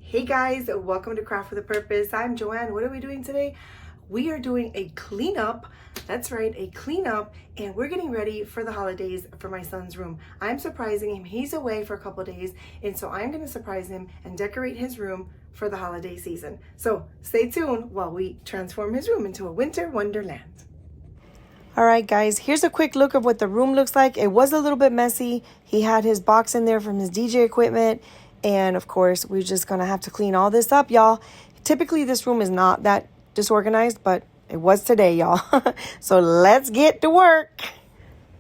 Hey guys, welcome to Craft with a Purpose. I'm Joanne. What are we doing today? We are doing a cleanup. That's right, a cleanup, and we're getting ready for the holidays for my son's room. I'm surprising him. He's away for a couple days, and so I'm going to surprise him and decorate his room for the holiday season. So stay tuned while we transform his room into a winter wonderland. All right, guys, here's a quick look of what the room looks like. It was a little bit messy. He had his box in there from his DJ equipment. And of course, we're just going to have to clean all this up, y'all. Typically, this room is not that disorganized, but it was today, y'all. So let's get to work.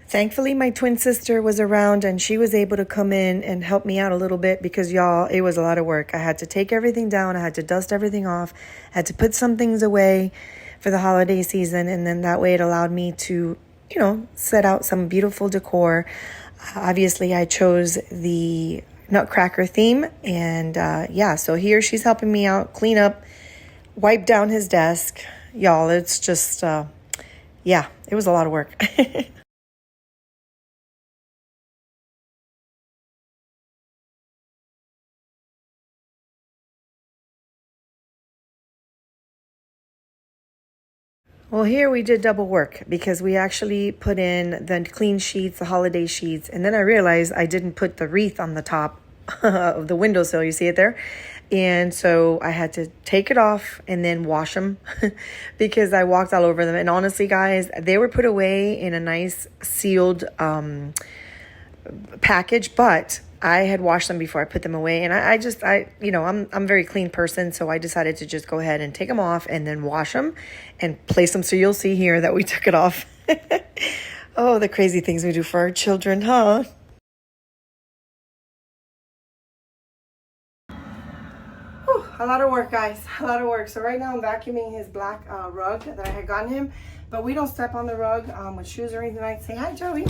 Thankfully, my twin sister was around and she was able to come in and help me out a little bit because, y'all, it was a lot of work. I had to take everything down. I had to dust everything off. I had to put some things away for the holiday season. And then that way it allowed me to, set out some beautiful decor. Obviously, I chose the Nutcracker theme. And so here she's helping me out, clean up, wipe down his desk. Y'all, it's just, it was a lot of work. Well, here we did double work because we actually put in the clean sheets, the holiday sheets, and then I realized I didn't put the wreath on the top of the windowsill. You see it there? And so I had to take it off and then wash them because I walked all over them. And honestly, guys, they were put away in a nice sealed package, but I had washed them before I put them away. And I'm a very clean person. So I decided to just go ahead and take them off and then wash them and place them. So you'll see here that we took it off. Oh, the crazy things we do for our children, huh? Whew, a lot of work, guys, a lot of work. So right now I'm vacuuming his black rug that I had gotten him, but we don't step on the rug with shoes or anything like that. Say hi, Joey.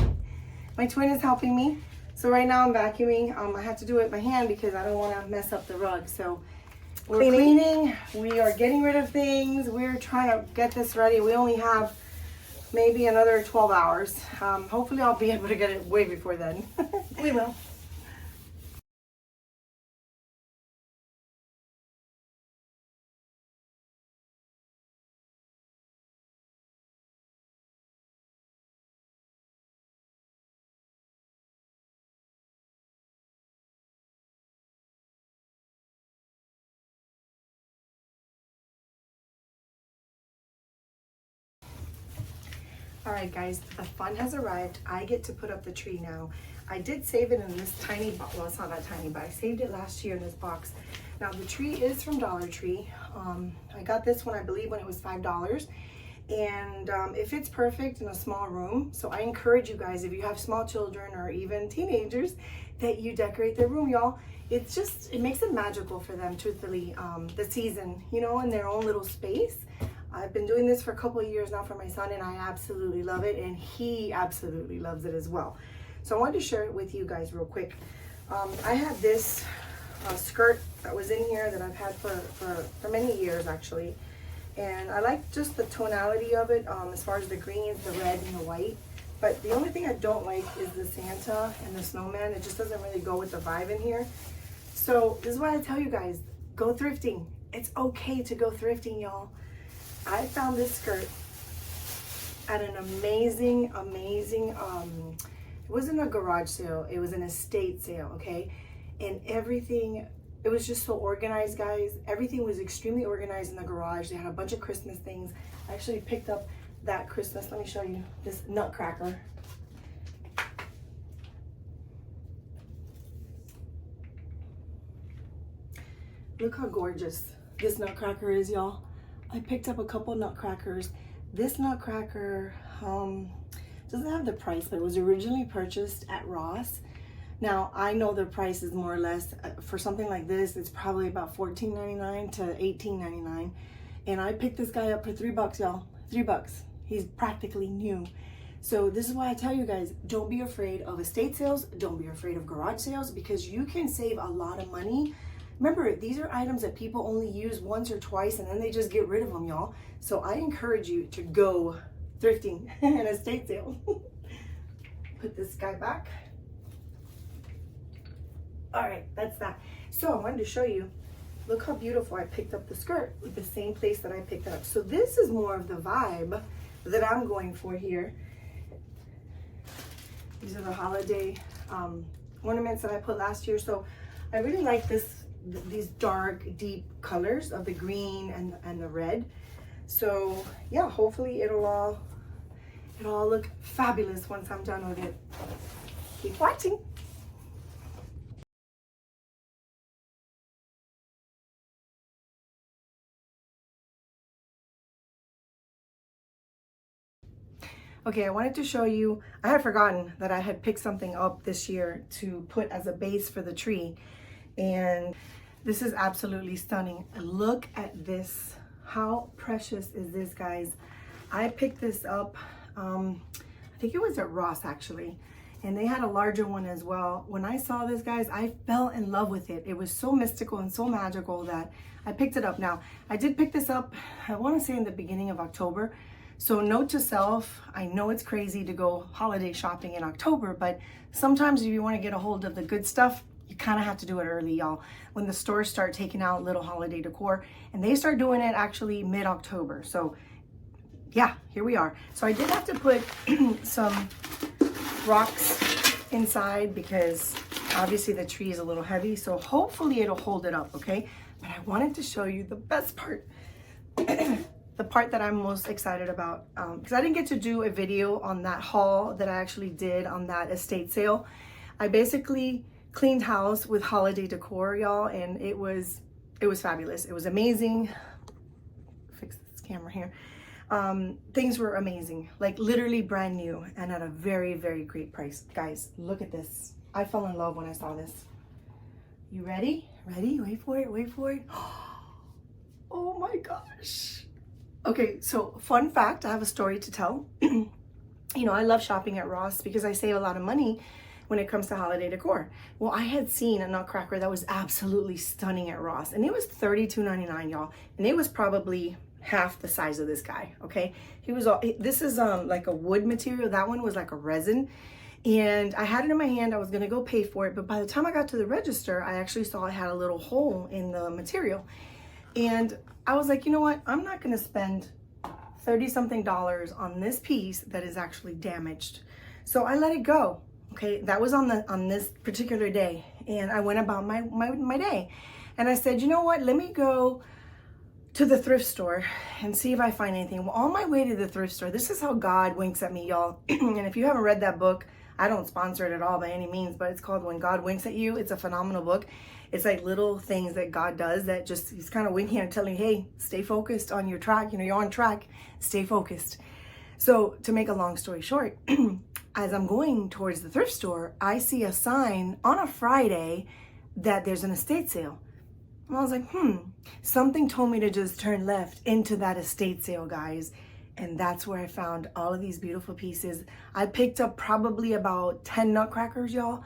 My twin is helping me. So right now I'm vacuuming. I have to do it with my hand because I don't want to mess up the rug. So we're cleaning. We are getting rid of things. We're trying to get this ready. We only have maybe another 12 hours. Hopefully I'll be able to get it way before then. We will. All right, guys, the fun has arrived. I get to put up the tree now. I did save it in this tiny box. Well, it's not that tiny, but I saved it last year in this box. Now, the tree is from Dollar Tree. I got this one, I believe, when it was $5. And it fits perfect in a small room. So I encourage you guys, if you have small children or even teenagers, that you decorate their room, y'all. It makes it magical for them, truthfully, the season, in their own little space. I've been doing this for a couple of years now for my son, and I absolutely love it, and he absolutely loves it as well. So I wanted to share it with you guys real quick. I had this skirt that was in here that I've had for many years, actually. And I like just the tonality of it as far as the greens, the red, and the white. But the only thing I don't like is the Santa and the snowman. It just doesn't really go with the vibe in here. So this is why I tell you guys, go thrifting. It's okay to go thrifting, y'all. I found this skirt at an amazing, it wasn't a garage sale, it was an estate sale, okay? And everything, it was just so organized, guys. Everything was extremely organized in the garage. They had a bunch of Christmas things. I actually picked up that Christmas, let me show you, this Nutcracker. Look how gorgeous this Nutcracker is, y'all. I picked up a couple Nutcrackers. This Nutcracker doesn't have the price, but it was originally purchased at Ross. Now, I know the price is more or less, for something like this, it's probably about $14.99 to $18.99. And I picked this guy up for $3, y'all. $3. He's practically new. So this is why I tell you guys, don't be afraid of estate sales. Don't be afraid of garage sales because you can save a lot of money. Remember, these are items that people only use once or twice and then they just get rid of them, y'all. So I encourage you to go thrifting and estate sale. Put this guy back. All right, that's that. So I wanted to show you look how beautiful I picked up the skirt with the same place that I picked it up. So this is more of the vibe that I'm going for here. These are the holiday ornaments that I put last year. So I really like these dark, deep colors of the green and the red. So yeah, hopefully it'll all look fabulous once I'm done with it. Keep watching. Okay, I wanted to show you, I had forgotten that I had picked something up this year to put as a base for the tree. And this is absolutely stunning. Look at this. How precious is this, guys? I picked this up, I think it was at Ross actually. And they had a larger one as well. When I saw this, guys, I fell in love with it. It was so mystical and so magical that I picked it up. Now, I did pick this up, I want to say in the beginning of October. So note to self, I know it's crazy to go holiday shopping in October, but sometimes if you want to get a hold of the good stuff, you kind of have to do it early, y'all. When the stores start taking out little holiday decor, and they start doing it actually mid-October. So yeah, here we are. So I did have to put some rocks inside because obviously the tree is a little heavy. So hopefully it'll hold it up, okay? But I wanted to show you the best part. The part that I'm most excited about, because I didn't get to do a video on that haul that I actually did on that estate sale. I basically cleaned house with holiday decor, y'all, and it was fabulous. It was amazing. Fix this camera here. Things were amazing, like literally brand new and at a very, very great price. Guys, look at this. I fell in love when I saw this. You ready? Ready? Wait for it, wait for it. Oh my gosh. Okay, so fun fact, I have a story to tell. You know, I love shopping at Ross because I save a lot of money when it comes to holiday decor. Well, I had seen a Nutcracker that was absolutely stunning at Ross, and it was $32.99, y'all. And it was probably half the size of this guy, okay? This is like a wood material. That one was like a resin. And I had it in my hand. I was gonna go pay for it, but by the time I got to the register, I actually saw it had a little hole in the material. And I was like, you know what? I'm not gonna spend $30-something on this piece that is actually damaged. So I let it go. Okay, that was on this particular day, and I went about my day. And I said, you know what? Let me go to the thrift store and see if I find anything. Well, on my way to the thrift store, this is how God winks at me, y'all. And if you haven't read that book, I don't sponsor it at all by any means, but it's called When God Winks at You. It's a phenomenal book. It's like little things that God does that just, he's kind of winking and telling you, hey, stay focused on your track. You know, you're on track, stay focused. So to make a long story short, as I'm going towards the thrift store, I see a sign on a Friday that there's an estate sale. And I was like, something told me to just turn left into that estate sale, guys. And that's where I found all of these beautiful pieces. I picked up probably about 10 Nutcrackers, y'all.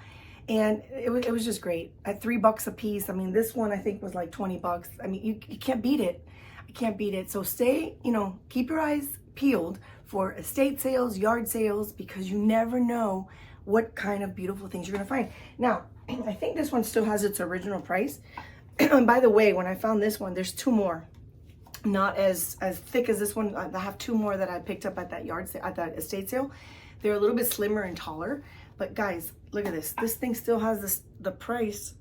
And it was just great. At $3 a piece. I mean, this one I think was like 20 bucks. I mean, you can't beat it. I can't beat it. So stay, you know, keep your eyes peeled for estate sales, yard sales, because you never know what kind of beautiful things you're gonna find. Now, I think this one still has its original price. And by the way, when I found this one, there's two more. Not as thick as this one. I have two more that I picked up at that at that estate sale. They're a little bit slimmer and taller. But guys, look at this. This thing still has the price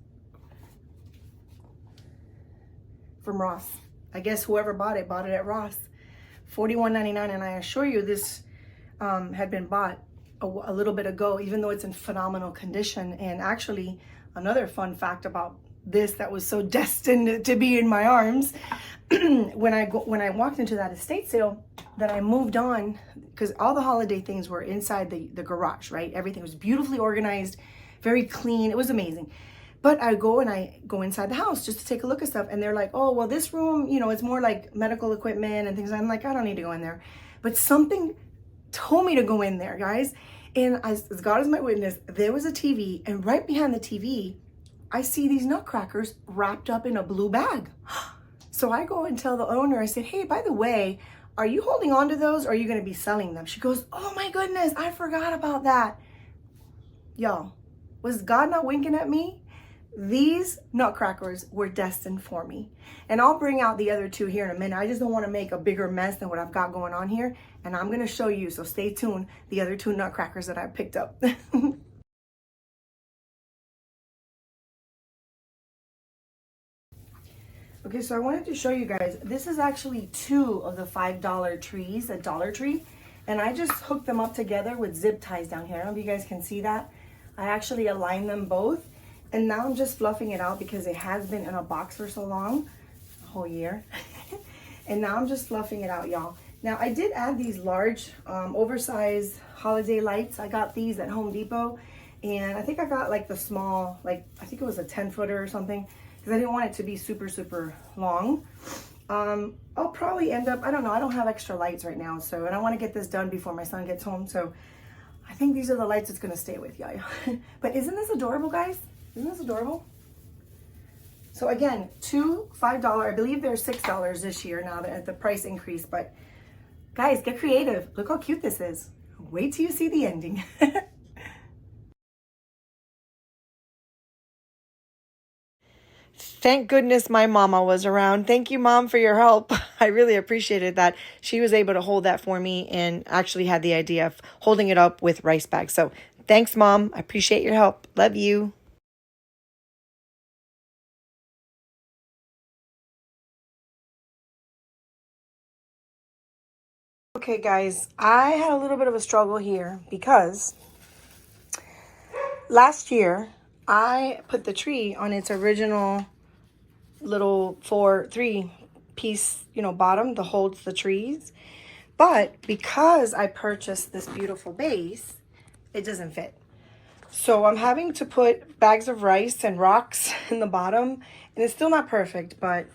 from Ross. I guess whoever bought it at Ross. $41.99, and I assure you this had been bought a little bit ago, even though it's in phenomenal condition. And actually, another fun fact about this that was so destined to be in my arms, when I walked into that estate sale, that I moved on, because all the holiday things were inside the garage, right? Everything was beautifully organized, very clean. It was amazing. But I go inside the house just to take a look at stuff, and they're like, oh, well, this room, you know, it's more like medical equipment and things. I'm like, I don't need to go in there. But something told me to go in there, guys. And as God is my witness, there was a TV, and right behind the TV, I see these Nutcrackers wrapped up in a blue bag. So I go and tell the owner, I said, hey, by the way, are you holding on to those, or are you going to be selling them? She goes, oh my goodness, I forgot about that. Y'all, was God not winking at me? these nutcrackers were destined for me. And I'll bring out the other two here in a minute. I just don't want to make a bigger mess than what I've got going on here. And I'm going to show you, so stay tuned, the other two nutcrackers that I picked up. Okay, so I wanted to show you guys, this is actually two of the $5 trees at Dollar Tree. And I just hooked them up together with zip ties down here. I don't know if you guys can see that. I actually aligned them both. And now I'm just fluffing it out because it has been in a box for so long, a whole year. And now I'm just fluffing it out, y'all. Now I did add these large, oversized holiday lights. I got these at Home Depot. And I think I got like the small, like I think it was a 10-footer or something, because I didn't want it to be super, super long. I'll probably end up, I don't know, I don't have extra lights right now, so, and I want to get this done before my son gets home, so I think these are the lights that's going to stay with y'all. But isn't this adorable, guys? Isn't this adorable? So again, two $5, I believe they're $6 this year now that the price increased, but guys, get creative. Look how cute this is. Wait till you see the ending. Thank goodness my mama was around. Thank you, Mom, for your help. I really appreciated that. She was able to hold that for me and actually had the idea of holding it up with rice bags. So thanks, Mom. I appreciate your help. Love you. Okay, guys, I had a little bit of a struggle here because last year I put the tree on its original little 3-piece, bottom that holds the trees. But because I purchased this beautiful base, it doesn't fit. So I'm having to put bags of rice and rocks in the bottom, and it's still not perfect, but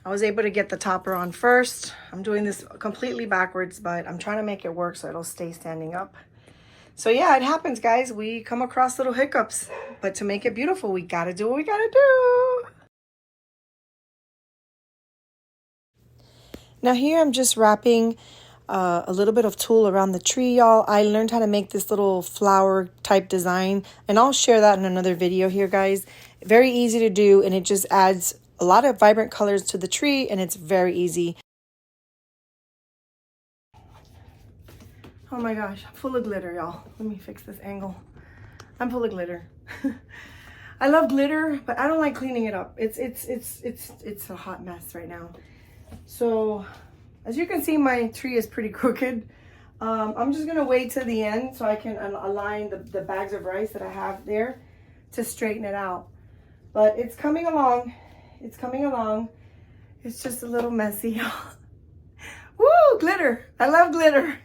I was able to get the topper on first. I'm doing this completely backwards, but I'm trying to make it work so it'll stay standing up. So yeah, it happens, guys. We come across little hiccups, but to make it beautiful, we gotta do what we gotta do. Now here I'm just wrapping a little bit of tulle around the tree, y'all. I learned how to make this little flower type design, and I'll share that in another video here, guys. Very easy to do, and it just adds a lot of vibrant colors to the tree, and it's very easy. Oh my gosh, I'm full of glitter, y'all. Let me fix this angle. I'm full of glitter. I love glitter, but I don't like cleaning it up. It's a hot mess right now. So as you can see, my tree is pretty crooked. I'm just gonna wait till the end so I can align the bags of rice that I have there to straighten it out. But it's coming along. It's coming along. It's just a little messy. Woo, glitter. I love glitter.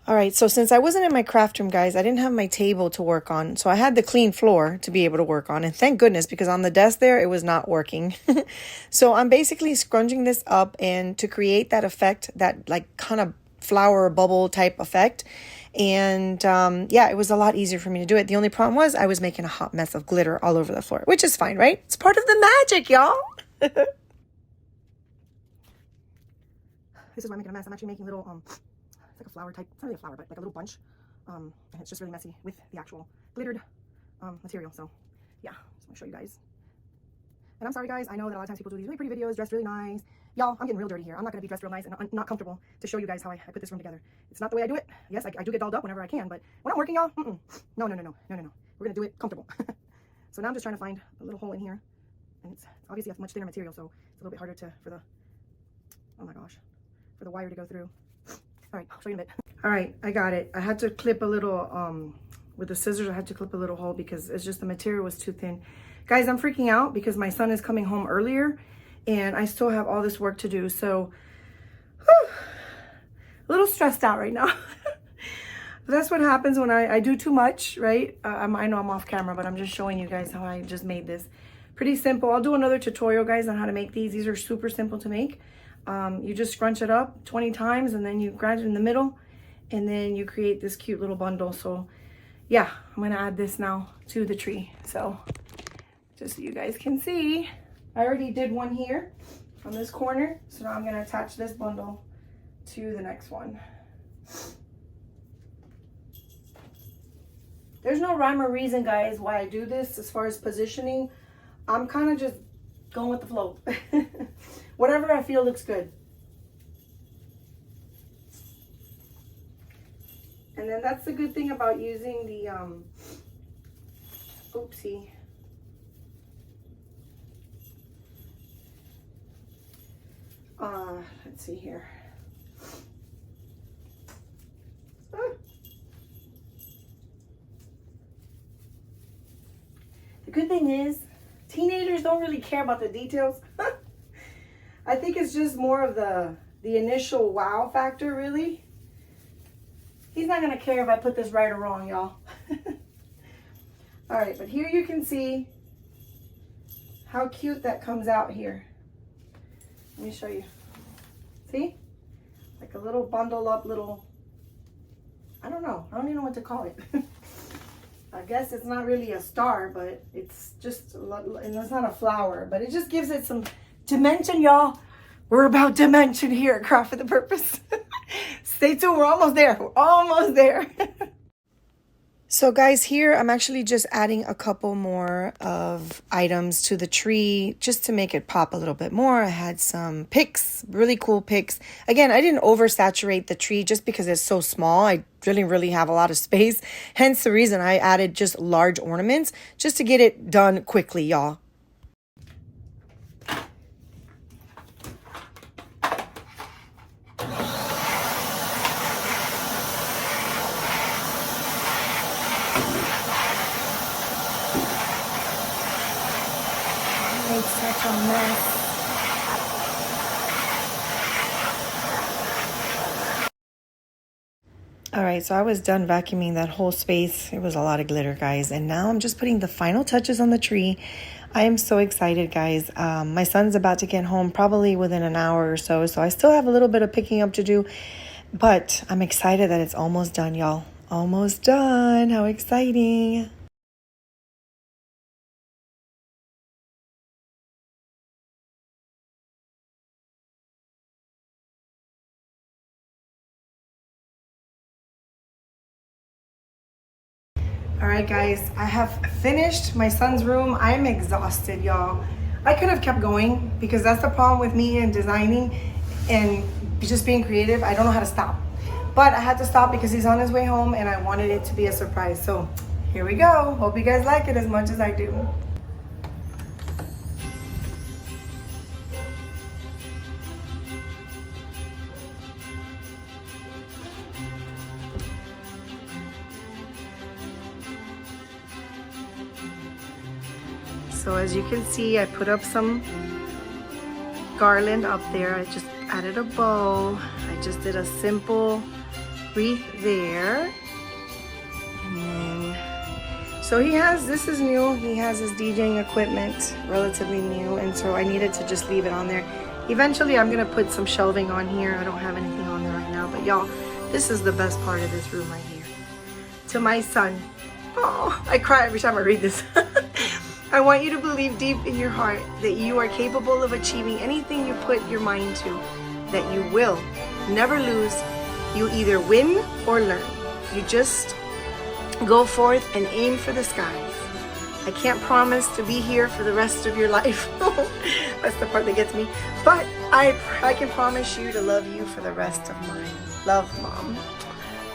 All right, so since I wasn't in my craft room, guys, I didn't have my table to work on. So I had the clean floor to be able to work on. And thank goodness, because on the desk there, it was not working. So I'm basically scrunching this up and to create that effect, that like kind of flower bubble type effect. And yeah, it was a lot easier for me to do it. The only problem was I was making a hot mess of glitter all over the floor, which is fine, right? It's part of the magic, y'all. This is why I'm making a mess. I'm actually making little it's like a flower type, it's not really a flower, but like a little bunch, and it's just really messy with the actual glittered material. So yeah, just want to show you guys. And I'm sorry, guys, I know that a lot of times people do these really pretty videos, dressed really nice. Y'all, I'm getting real dirty here. I'm not going to be dressed real nice and not comfortable to show you guys how I put this room together. It's not the way I do it. Yes, I do get dolled up whenever I can, but when I'm working, y'all, no. We're going to do it comfortable. So now I'm just trying to find a little hole in here, and it's obviously a much thinner material, so it's a little bit harder for the wire to go through. All right, I'll show you in a bit. All right, I got it. I had to clip a little, with the scissors, I had to clip a little hole because it's just the material was too thin. Guys, I'm freaking out because my son is coming home earlier and I still have all this work to do. So, whew, a little stressed out right now. That's what happens when I do too much, right? I know I'm off camera, but I'm just showing you guys how I just made this. Pretty simple. I'll do another tutorial, guys, on how to make these. These are super simple to make. You just scrunch it up 20 times and then you grind it in the middle and then you create this cute little bundle. So yeah, I'm gonna add this now to the tree. So just so you guys can see, I already did one here on this corner. So now I'm gonna attach this bundle to the next one. There's no rhyme or reason, guys, why I do this as far as positioning. I'm kind of just going with the flow. Whatever I feel looks good. And then that's the good thing about using the, oopsie. Let's see here. The good thing is, teenagers don't really care about the details. I think it's just more of the initial wow factor, really. He's not gonna care if I put this right or wrong, y'all. All right, but here you can see how cute that comes out here. Let me show you. See? Like a little bundle up little, I don't know. I don't even know what to call it. I guess it's not really a star, but it's just, and it's not a flower, but it just gives it some dimension, y'all. We're about dimension here at Craft with a Purpose. Stay tuned, we're almost there. We're almost there. So guys, here I'm actually just adding a couple more of items to the tree just to make it pop a little bit more. I had some picks, really cool picks. Again, I didn't oversaturate the tree just because it's so small. I really have a lot of space. Hence the reason I added just large ornaments just to get it done quickly, y'all. Such a mess. All right, so I was done vacuuming that whole space. It was a lot of glitter, guys. And now I'm just putting the final touches on the tree. I am so excited, guys. My son's about to get home probably within an hour or so. So I still have a little bit of picking up to do. But I'm excited that it's almost done, y'all. Almost done. How exciting. All right, guys, I have finished my son's room. I'm exhausted, y'all. I could have kept going because that's the problem with me and designing and just being creative. I don't know how to stop. But I had to stop because he's on his way home and I wanted it to be a surprise. So here we go. Hope you guys like it as much as I do. So as you can see, I put up some garland up there. I just added a bow. I just did a simple wreath there. And then, so he has, this is new. He has his DJing equipment, relatively new. And so I needed to just leave it on there. Eventually, I'm gonna put some shelving on here. I don't have anything on there right now, but y'all, this is the best part of this room right here. To my son. Oh, I cry every time I read this. I want you to believe deep in your heart that you are capable of achieving anything you put your mind to, that you will never lose. You either win or learn. You just go forth and aim for the skies. I can't promise to be here for the rest of your life. That's the part that gets me. But I can promise you to love you for the rest of mine. Love, Mom.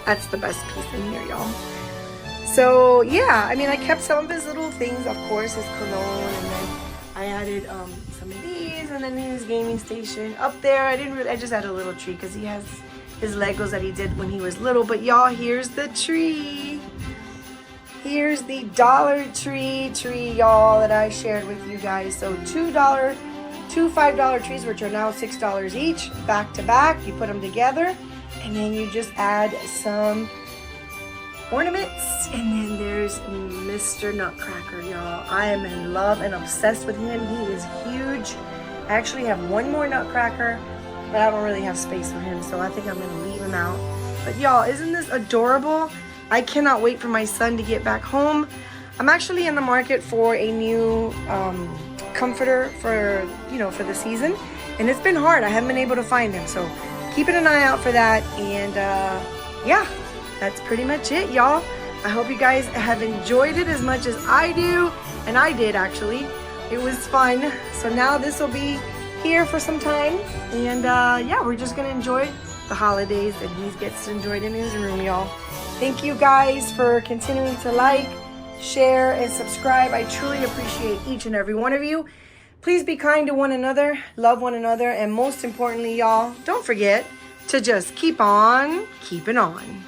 That's the best piece in here, y'all. So yeah, I mean, I kept some of his little things, of course, his cologne, and then I added some of these, and then his gaming station up there. I just added a little tree because he has his Legos that he did when he was little. But y'all, here's the tree. Here's the Dollar Tree, y'all, that I shared with you guys. So two $5 trees, which are now $6 each, back to back. You put them together, and then you just add some ornaments, and then there's Mr. Nutcracker, y'all. I am in love and obsessed with him. He is huge. I actually have one more Nutcracker, but I don't really have space for him, so I think I'm gonna leave him out. But y'all, isn't this adorable? I cannot wait for my son to get back home. I'm actually in the market for a new comforter for the season, and it's been hard. I haven't been able to find them, so keeping an eye out for that. And yeah, that's pretty much it, y'all. I hope you guys have enjoyed it as much as I do, and I did actually. It was fun. So now this will be here for some time, and yeah, we're just gonna enjoy the holidays, and he gets to enjoy it in his room, y'all. Thank you guys for continuing to like, share, and subscribe. I truly appreciate each and every one of you. Please be kind to one another, love one another, and most importantly, y'all, don't forget to just keep on keeping on.